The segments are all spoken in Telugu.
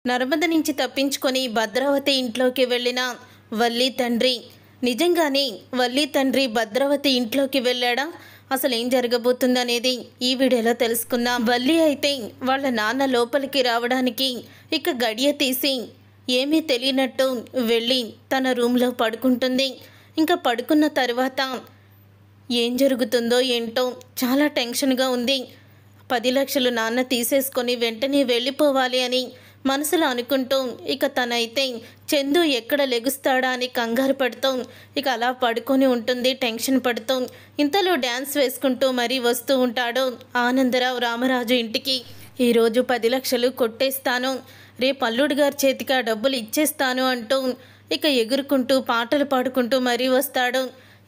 నర్మద నుంచి తప్పించుకొని భద్రావతి ఇంట్లోకి వెళ్ళిన వల్లి తండ్రి నిజంగానే వల్లి తండ్రి భద్రావతి ఇంట్లోకి వెళ్ళాడా? అసలు ఏం జరగబోతుందనేది ఈ వీడియోలో తెలుసుకుందాం. వల్లి అయితే వాళ్ళ నాన్న లోపలికి రావడానికి ఇక గడియ తీసి ఏమీ తెలియనట్టు వెళ్ళి తన రూమ్లో పడుకుంటుంది. ఇంకా పడుకున్న తర్వాత ఏం జరుగుతుందో ఏంటో చాలా టెన్షన్గా ఉంది. 10 లక్షలు నాన్న తీసేసుకొని వెంటనే వెళ్ళిపోవాలి అని మనసులో అనుకుంటూ ఇక తనైతే చందు ఎక్కడ లెగుస్తాడా అని కంగారు పడుతూ ఇక అలా పడుకొని ఉంటుంది, టెన్షన్ పడుతూ. ఇంతలో డ్యాన్స్ వేసుకుంటూ మరీ వస్తూ ఉంటాడు ఆనందరావు రామరాజు ఇంటికి. ఈరోజు 10 లక్షలు కొట్టేస్తాను, రేపు అల్లుడు గారి చేతికి ఆ డబ్బులు ఇచ్చేస్తాను అంటూ ఇక ఎగురుకుంటూ పాటలు పాడుకుంటూ మరీ వస్తాడు.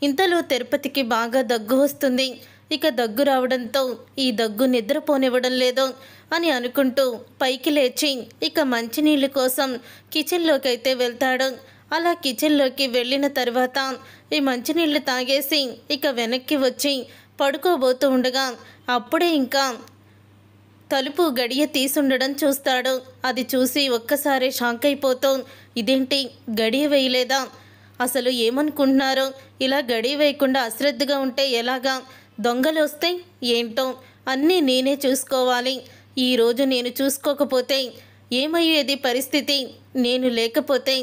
ఇంతలో తిరుపతికి బాగా దగ్గు వస్తుంది. ఇక దగ్గు రావడంతో ఈ దగ్గు నిద్రపోనివ్వడం లేదు అని అనుకుంటూ పైకి లేచి ఇక మంచినీళ్ళ కోసం కిచెన్లోకి అయితే వెళ్తాడు. అలా కిచెన్లోకి వెళ్ళిన తర్వాత ఈ మంచినీళ్ళు తాగేసి ఇక వెనక్కి వచ్చి పడుకోబోతూ ఉండగా అప్పుడే ఇంకా తలుపు గడియ తీసుండడం చూస్తాడు. అది చూసి ఒక్కసారి షాక్ అయిపోతూ ఇదేంటి గడియ వేయలేదా? అసలు ఏమనుకుంటున్నారో, ఇలా గడియ వేయకుండా అశ్రద్ధగా ఉంటే ఎలాగా? దొంగలు వస్తే ఏంటో అన్నీ నేనే చూసుకోవాలి. ఈరోజు నేను చూసుకోకపోతే ఏమయ్యేది పరిస్థితి? నేను లేకపోతే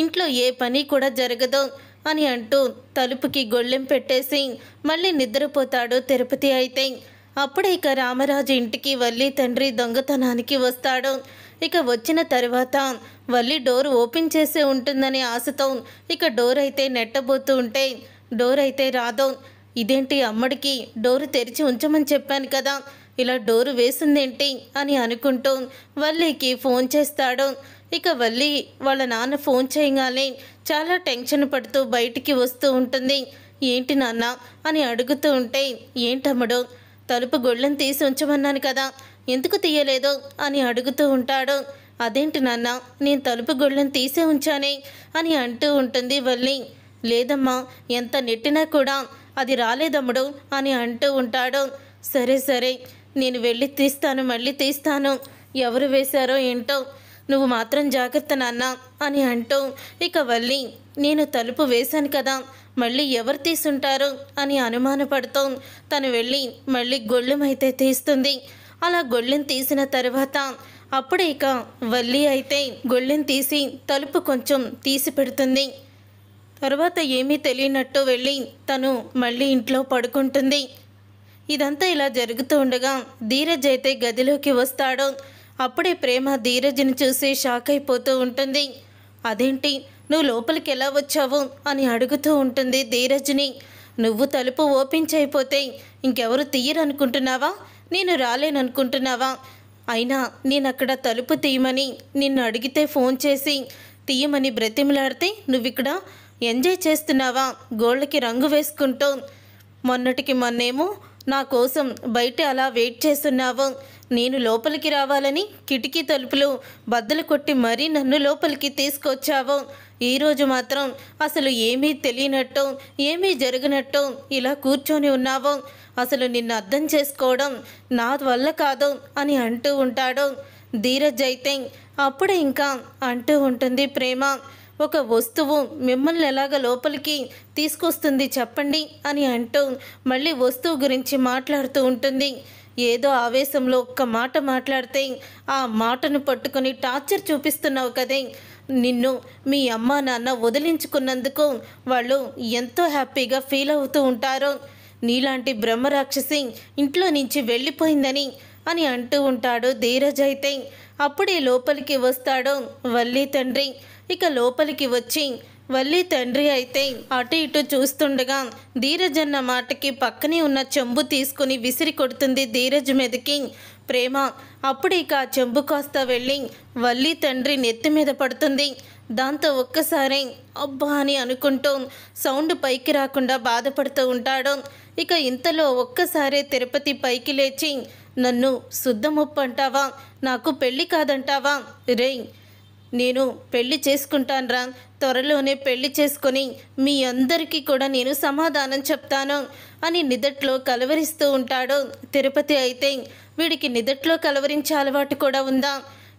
ఇంట్లో ఏ పని కూడా జరగదు అని అంటూ తలుపుకి గొళ్ళెం పెట్టేసి మళ్ళీ నిద్రపోతాడు తిరుపతి. అయితే అప్పుడే ఇక రామరాజు ఇంటికి వల్లి తండ్రి దొంగతనానికి వస్తాడు. ఇక వచ్చిన తర్వాత వల్లి డోర్ ఓపెన్ చేసే ఉంటుందనే ఆశతో ఇక డోర్ అయితే నెట్టబోతూ ఉంటే డోర్ అయితే రాదు. ఇదేంటి అమ్మడికి డోరు తెరిచి ఉంచమని చెప్పాను కదా, ఇలా డోరు వేసిందేంటి అని అనుకుంటూ వల్లికి ఫోన్ చేస్తాడు. ఇక వల్లి వాళ్ళ నాన్న ఫోన్ చేయగానే చాలా టెన్షన్ పడుతూ బయటికి వస్తూ ఉంటుంది. ఏంటి నాన్న అని అడుగుతూ ఉంటే ఏంటమ్మడు, తలుపు గొళ్ళెం తీసి ఉంచమన్నాను కదా, ఎందుకు తీయలేదు అని అడుగుతూ ఉంటాడు. అదేంటి నాన్న, నేను తలుపు గొళ్ళెం తీసే ఉంచానే అని అంటూ ఉంటుంది వల్లి. లేదమ్మా, ఎంత నెట్టినా కూడా అది రాలేదమ్ముడు అని అంటూ ఉంటాడు. సరే సరే, నేను వెళ్ళి తీస్తాను, మళ్ళీ తీస్తాను, ఎవరు వేశారో ఏంటో, నువ్వు మాత్రం జాగ్రత్త నాన్న అని అంటూ ఇక వల్లి నేను తలుపు వేశాను కదా, మళ్ళీ ఎవరు తీసుంటారు అని అనుమానపడుతూ తను వెళ్ళి మళ్ళీ గొళ్ళెం అయితే తీస్తుంది. అలా గొళ్ళెం తీసిన తర్వాత అప్పుడే ఇక వల్లి అయితే గొళ్ళెం తీసి తలుపు కొంచెం తీసి పెడుతుంది. తర్వాత ఏమీ తెలియనట్టు వెళ్ళి తను మళ్ళీ ఇంట్లో పడుకుంటుంది. ఇదంతా ఇలా జరుగుతూ ఉండగా ధీరజ్ అయితే గదిలోకి వస్తాడు. అప్పుడే ప్రేమ ధీరజ్ని చూసి షాక్ అయిపోతూ ఉంటుంది. అదేంటి, నువ్వు లోపలికి ఎలా వచ్చావు అని అడుగుతూ ఉంటుంది ధీరజ్ని. నువ్వు తలుపు ఓపెన్ చేయకపోతే ఇంకెవరు తీయరనుకుంటున్నావా? నేను రాలేననుకుంటున్నావా? అయినా నేను అక్కడ తలుపు తీయమని నిన్ను అడిగితే ఫోన్ చేసి తీయమని బ్రతిమలాడితే నువ్విక్కడ ఎంజాయ్ చేస్తున్నావా? గోళ్ళకి రంగు వేసుకుంటూ మొన్నటికి మొన్నేమో నా కోసం బయట అలా వెయిట్ చేస్తున్నావు. నేను లోపలికి రావాలని కిటికీ తలుపులు బద్దలు కొట్టి మరీ నన్ను లోపలికి తీసుకొచ్చావు. ఈరోజు మాత్రం అసలు ఏమీ తెలియనట్టు, ఏమీ జరగనట్టు ఇలా కూర్చొని ఉన్నావు. అసలు నిన్ను అర్థం చేసుకోవడం నా వల్ల కాదు అని అంటూ ఉంటాడు ధీరజ్. అయితే అప్పుడే ఇంకా అంటూ ఉంటుంది ప్రేమ, ఒక వస్తువు మిమ్మల్ని ఎలాగ లోపలికి తీసుకొస్తుంది చెప్పండి అని అంటూ మళ్ళీ వస్తువు గురించి మాట్లాడుతూ ఉంటుంది. ఏదో ఆవేశంలో ఒక్క మాట మాట్లాడితే ఆ మాటను పట్టుకొని టార్చర్ చూపిస్తున్నావు కదే, నిన్ను మీ అమ్మ నాన్న వదిలించుకున్నందుకు వాళ్ళు ఎంతో హ్యాపీగా ఫీల్ అవుతూ ఉంటారు. నీలాంటి బ్రహ్మరాక్షసి ఇంట్లో నుంచి వెళ్ళిపోయిందని అని అంటూ ఉంటాడు ధీరజ్. అయితే అప్పుడే లోపలికి వస్తాడు వల్లి తండ్రి. ఇక లోపలికి వచ్చి వల్లి తండ్రి అయితే అటు ఇటు చూస్తుండగా ధీరజ్ అన్న మాటకి పక్కనే ఉన్న చెంబు తీసుకుని విసిరి కొడుతుంది ధీరజ్ మీదకి ప్రేమ. అప్పుడు ఇక ఆ చెంబు కాస్త వెళ్ళి వల్లి తండ్రి నెత్తి మీద పడుతుంది. దాంతో ఒక్కసారి అబ్బా అని అనుకుంటూ సౌండ్ పైకి రాకుండా బాధపడుతూ ఉంటాడు. ఇక ఇంతలో ఒక్కసారే తిరుపతి పైకి లేచి, నన్ను శుద్ధముప్పు అంటావా? నాకు పెళ్ళి కాదంటావా? రే, నేను పెళ్లి చేసుకుంటానురా, త్వరలోనే పెళ్లి చేసుకొని మీ అందరికీ కూడా నేను సమాధానం చెప్తాను అని నిదట్లో కలవరిస్తూ ఉంటాడు తిరుపతి. అయితే వీడికి నిదట్లో కలవరించే అలవాటు కూడా ఉందా?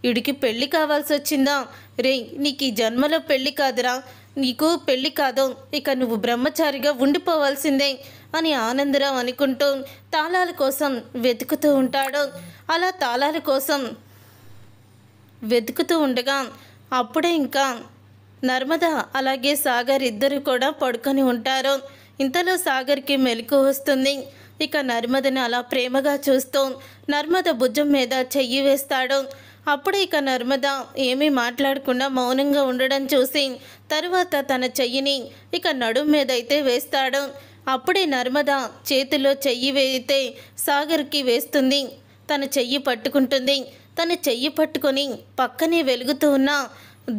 వీడికి పెళ్ళి కావాల్సి వచ్చిందా? రే, నీకు ఈ జన్మలో పెళ్ళి కాదురా, నీకు పెళ్ళి కాదు, ఇక నువ్వు బ్రహ్మచారిగా ఉండిపోవాల్సిందే అని ఆనందరావు అనుకుంటూ తాళాల కోసం వెతుకుతూ ఉంటాడు. అలా తాళాల కోసం వెతుకుతూ ఉండగా అప్పుడే ఇంకా నర్మద అలాగే సాగర్ ఇద్దరు కూడా పడుకొని ఉంటారు. ఇంతలో సాగర్కి మెలకు వస్తుంది. ఇక నర్మదని అలా ప్రేమగా చూస్తూ నర్మద భుజం మీద చెయ్యి వేస్తాడు. అప్పుడు ఇక నర్మద ఏమీ మాట్లాడకుండా మౌనంగా ఉండడం చూసి తరువాత తన చెయ్యిని ఇక నడుం మీద అయితే వేస్తాడు. అప్పుడే నర్మద చేతిలో చెయ్యి వేయితే సాగర్కి వేస్తుంది. తన చెయ్యి పట్టుకుంటుంది. తన చెయ్యి పట్టుకొని పక్కనే వెలుగుతూ ఉన్న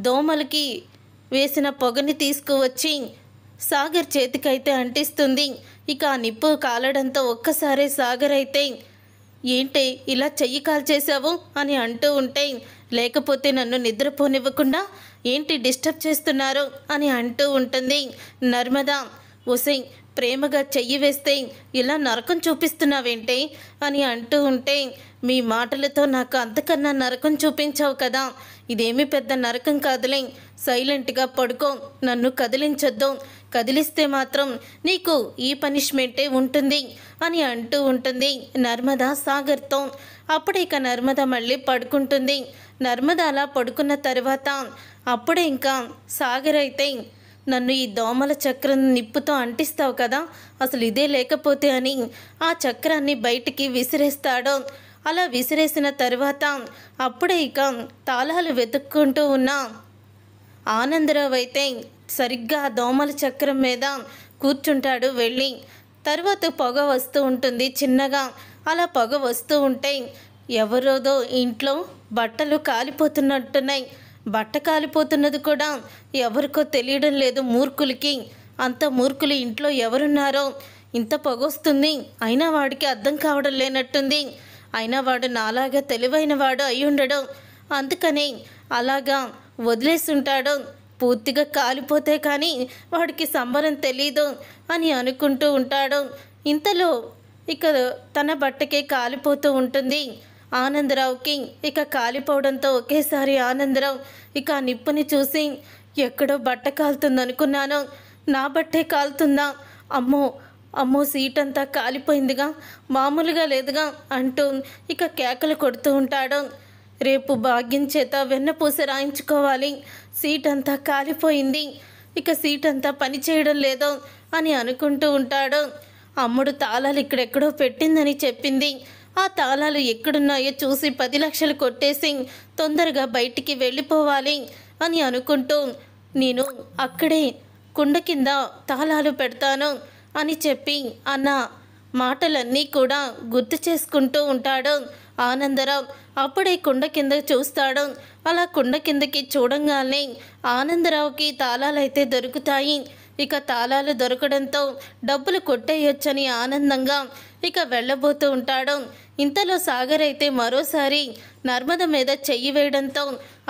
దోమలకి వేసిన పొగని తీసుకువచ్చి సాగర్ చేతికైతే అంటిస్తుంది. ఇక ఆ నిప్పు కాలడంతో ఒక్కసారి సాగర్ అయితే ఏంటి ఇలా చెయ్యి కాల్చేశావు అని అంటూ ఉంటే, లేకపోతే నన్ను నిద్రపోనివ్వకుండా ఏంటి డిస్టర్బ్ చేస్తున్నారు అని అంటూ ఉంటుంది నర్మద. ఒసై, ప్రేమగా చెయ్యి వేస్తే ఇలా నరకం చూపిస్తున్నావేంటి అని అంటూ ఉంటే, మీ మాటలతో నాకు అంతకన్నా నరకం చూపించావు కదా, ఇదేమీ పెద్ద నరకం కాదులే, సైలెంట్గా పడుకో, నన్ను కదిలించొద్దు, కదిలిస్తే మాత్రం నీకు ఈ పనిష్మెంటే ఉంటుంది అని అంటూ ఉంటుంది నర్మద సాగర్తో. అప్పుడే ఇక నర్మద మళ్ళీ పడుకుంటుంది. నర్మద అలా పడుకున్న తర్వాత అప్పుడే ఇంకా సాగర్ అయితే, నన్ను ఈ దోమల చక్రం నిప్పుతో అంటిస్తావు కదా, అసలు ఇదే లేకపోతే అని ఆ చక్రాన్ని బయటికి విసిరేస్తాడు. అలా విసిరేసిన తర్వాత అప్పుడే ఇక తాళాలు వెతుక్కుంటూ ఉన్న ఆనందరావు అయితే సరిగ్గా దోమల చక్రం మీద కూర్చుంటాడు వెళ్ళి. తర్వాత పొగ వస్తూ ఉంటుంది చిన్నగా. అలా పొగ వస్తూ ఉంటే ఎవరోదో ఇంట్లో బట్టలు కాలిపోతున్నట్టున్నాయి. బట్ట కాలిపోతున్నది కూడా ఎవరికో తెలియడం లేదు మూర్ఖులకి. అంత మూర్ఖులు ఇంట్లో ఎవరున్నారో, ఇంత పొగొస్తుంది అయినా వాడికి అర్థం కావడం లేనట్టుంది. అయినా వాడు నాలాగా తెలివైన వాడు అయి ఉండడు, అందుకని అలాగా వదిలేస్తుంటాడు. పూర్తిగా కాలిపోతే కానీ వాడికి సంబరం తెలీదు అని అనుకుంటూ ఉంటాడు. ఇంతలో ఇక తన బట్టకే కాలిపోతూ ఉంటుంది ఆనందరావుకి. ఇక కాలిపోవడంతో ఒకేసారి ఆనందరావు ఇక ఆ నిప్పుని చూసి, ఎక్కడో బట్ట కాలుతుంది అనుకున్నాను, నా బట్టే కాలుతుందా, అమ్మో అమ్మో సీట్ అంతా కాలిపోయిందిగా, మామూలుగా లేదుగా అంటూ ఇక కేకలు కొడుతూ ఉంటాడు. రేపు భాగ్యం చేత వెన్నపూస రాయించుకోవాలి, సీట్ అంతా కాలిపోయింది, ఇక సీట్ అంతా పని చేయడం లేదో అని అనుకుంటూ ఉంటాడు. అమ్ముడు తాళాలు ఇక్కడెక్కడో పెట్టిందని చెప్పింది. ఆ తాళాలు ఎక్కడున్నాయో చూసి 10 లక్షలు కొట్టేసి తొందరగా బయటికి వెళ్ళిపోవాలి అని అనుకుంటూ, నేను అక్కడే కుండ కింద తాళాలు పెడతాను అని చెప్పి అన్న మాటలన్నీ కూడా గుర్తు చేసుకుంటూ ఉంటాడు ఆనందరావు. అప్పుడే కుండ కింద చూస్తాడు. అలా కుండ కిందకి చూడంగానే ఆనందరావుకి తాళాలైతే దొరుకుతాయి. ఇక తాళాలు దొరకడంతో డబ్బులు కొట్టేయొచ్చని ఆనందంగా ఇక వెళ్ళబోతూ ఉంటాడు. ఇంతలో సాగర్ అయితే మరోసారి నర్మద మీద చెయ్యి వేయడంతో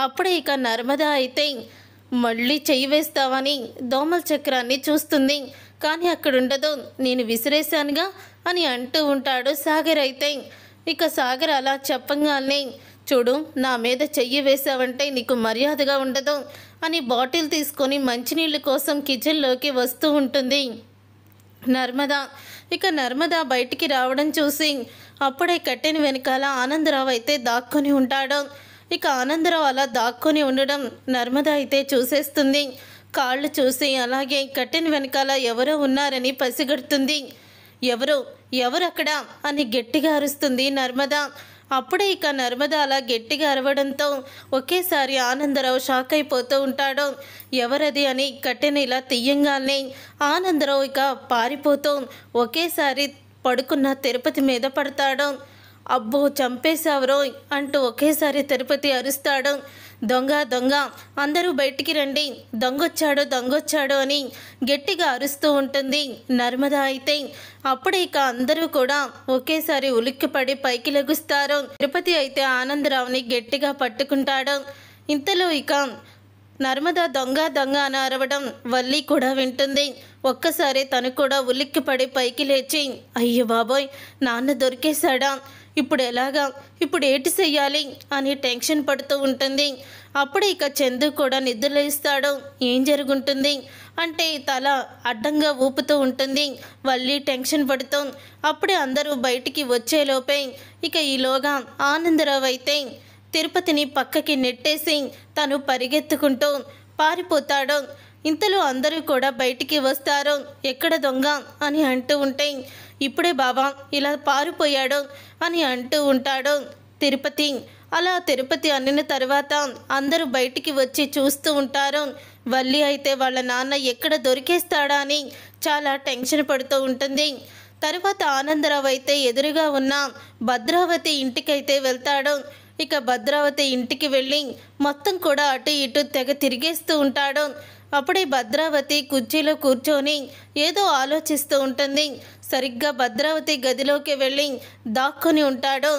అప్పుడే ఇక నర్మద అయితే మళ్ళీ చెయ్యి వేస్తావని దోమల చక్రాన్ని చూస్తుంది. కానీ అక్కడ ఉండదు, నేను విసిరేశానుగా అని అంటూ ఉంటాడు సాగర్ అయితే. ఇక సాగర్ అలా చెప్పంగానే, చూడు నా మీద చెయ్యి వేసావంటే నీకు మర్యాదగా ఉండదు అని బాటిల్ తీసుకొని మంచినీళ్ళ కోసం కిచెన్లోకి వస్తూ ఉంటుంది నర్మద. ఇక నర్మద బయటికి రావడం చూసి అప్పుడే కట్టెన వెనకాల ఆనందరావు అయితే దాక్కొని ఉంటాడు. ఇక ఆనందరావు అలా దాక్కొని ఉండడం నర్మద అయితే చూసేస్తుంది. కాళ్ళు చూసి అలాగే కట్టెన వెనకాల ఎవరో ఉన్నారని పసిగడుతుంది. ఎవరు అక్కడ అని గట్టిగా అరుస్తుంది నర్మద. అప్పుడే ఇక నర్మద అలా గట్టిగా అరవడంతో ఒకేసారి ఆనందరావు షాక్ అయిపోతూ ఉంటాడు. ఎవరది అని కట్టెని ఇలా తీయంగానే ఆనందరావు ఇక పారిపోతూ ఒకేసారి పడుకున్న తిరుపతి మీద పడతాడు. అబ్బో చంపేశావురో అంటూ ఒకేసారి తిరుపతి అరుస్తాడు. దొంగ దొంగ, అందరూ బయటికి రండి, దొంగొచ్చాడు అని గట్టిగా అరుస్తూ ఉంటుంది నర్మద అయితే. అప్పుడే ఇక అందరూ కూడా ఒకేసారి ఉలిక్కిపడి పైకి లెగుస్తారు. తిరుపతి అయితే ఆనందరావుని గట్టిగా పట్టుకుంటాడు. ఇంతలో ఇక నర్మద దొంగ అని అరవడం వల్లి కూడా వింటుంది. ఒక్కసారి తను కూడా ఉలిక్కిపడి పైకి లేచి, అయ్యో బాబోయ్ నాన్న దొరికేశాడా, ఇప్పుడు ఎలాగా, ఇప్పుడు ఏటి చెయ్యాలి అని టెన్షన్ పడుతూ ఉంటుంది. అప్పుడు ఇక చందు కూడా నిద్రలేస్తాడు. ఏం జరుగుంటుంది అంటే తల అడ్డంగా ఊపుతూ ఉంటుంది వల్లి టెన్షన్ పడుతూ. అప్పుడే అందరూ బయటికి వచ్చేలోపే ఇక ఈలోగా ఆనందరావు అయితే తిరుపతిని పక్కకి నెట్టేసి తను పరిగెత్తుకుంటూ పారిపోతాడు. ఇంతలో అందరూ కూడా బయటికి వస్తారు. ఎక్కడ దొంగ అని అంటూ ఉంటే ఇప్పుడే బాబా ఇలా పారిపోయాడు అని అంటూ ఉంటాడు తిరుపతి. అలా తిరుపతి అన్నిన తర్వాత అందరూ బయటికి వచ్చి చూస్తూ ఉంటారు. వల్లి అయితే వాళ్ళ నాన్న ఎక్కడ దొరికేస్తాడా అని చాలా టెన్షన్ పడుతూ ఉంటుంది. తర్వాత ఆనందరావు అయితే ఎదురుగా ఉన్న భద్రావతి ఇంటికైతే వెళ్తాడు. ఇక భద్రావతి ఇంటికి వెళ్ళి మొత్తం కూడా అటు ఇటు తెగ తిరిగేస్తూ ఉంటాడు. అప్పుడే భద్రావతి కుర్చీలో కూర్చొని ఏదో ఆలోచిస్తూ ఉంటుంది. సరిగ్గా భద్రావతి గదిలోకి వెళ్ళి దాక్కుని ఉంటాడు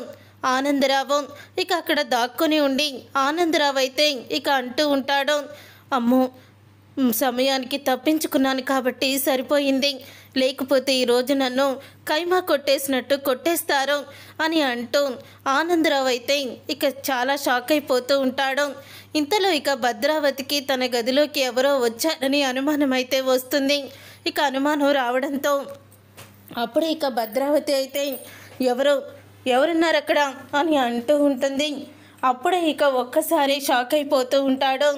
ఆనందరావు. ఇక అక్కడ దాక్కుని ఉండి ఆనందరావు అయితే ఇక అంటూ ఉంటాడు, అమ్మో సమయానికి తప్పించుకున్నాను కాబట్టి సరిపోయింది, లేకపోతే ఈరోజు నన్ను కైమా కొట్టేసినట్టు కొట్టేస్తారు అని అంటూ ఆనందరావు అయితే ఇక చాలా షాక్ అయిపోతూ ఉంటాడు. ఇంతలో ఇక భద్రావతికి తన గదిలోకి ఎవరో వచ్చారని అనుమానం అయితే వస్తుంది. ఇక అనుమానం రావడంతో అప్పుడు ఇక భద్రావతి అయితే ఎవరున్నారు అక్కడ అని అంటూ ఉంటుంది. అప్పుడే ఇక ఒక్కసారి షాక్ అయిపోతూ ఉంటాడు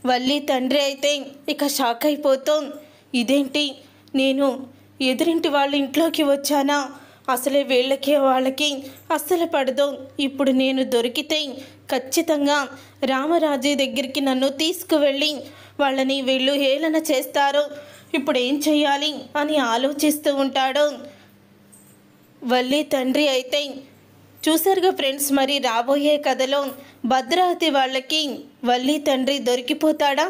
వల్లి తండ్రి అయితే ఇక షాక్ అయిపోతూ, ఇదేంటి నేను ఎదురింటి వాళ్ళ ఇంట్లోకి వచ్చానా, అసలే వాళ్ళకి అస్సలు పడదు, ఇప్పుడు నేను దొరికితే ఖచ్చితంగా రామరాజు దగ్గరికి నన్ను తీసుకువెళ్ళి వాళ్ళని వీళ్ళు హేళన చేస్తారు, ఇప్పుడు ఏం చెయ్యాలి అని ఆలోచిస్తూ ఉంటాడు వల్లి తండ్రి అయితే. చూసారుగా ఫ్రెండ్స్, మరి రాబోయే కథలో భద్రావతి వాళ్ళకి వల్లి తండ్రి దొరికిపోతాడా,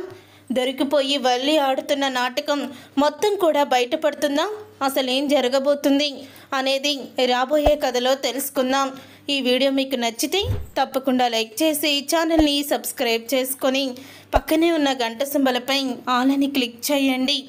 దొరికిపోయి వల్లి ఆడుతున్న నాటకం మొత్తం కూడా బయటపడుతుందా, అసలు ఏం జరగబోతుంది అనేది రాబోయే కథలో తెలుసుకుందాం. ఈ వీడియో మీకు నచ్చితే తప్పకుండా లైక్ చేసి ఛానల్ని సబ్స్క్రైబ్ చేసుకొని పక్కనే ఉన్న గంట సింబలపై ఆల్ అని క్లిక్ చేయండి.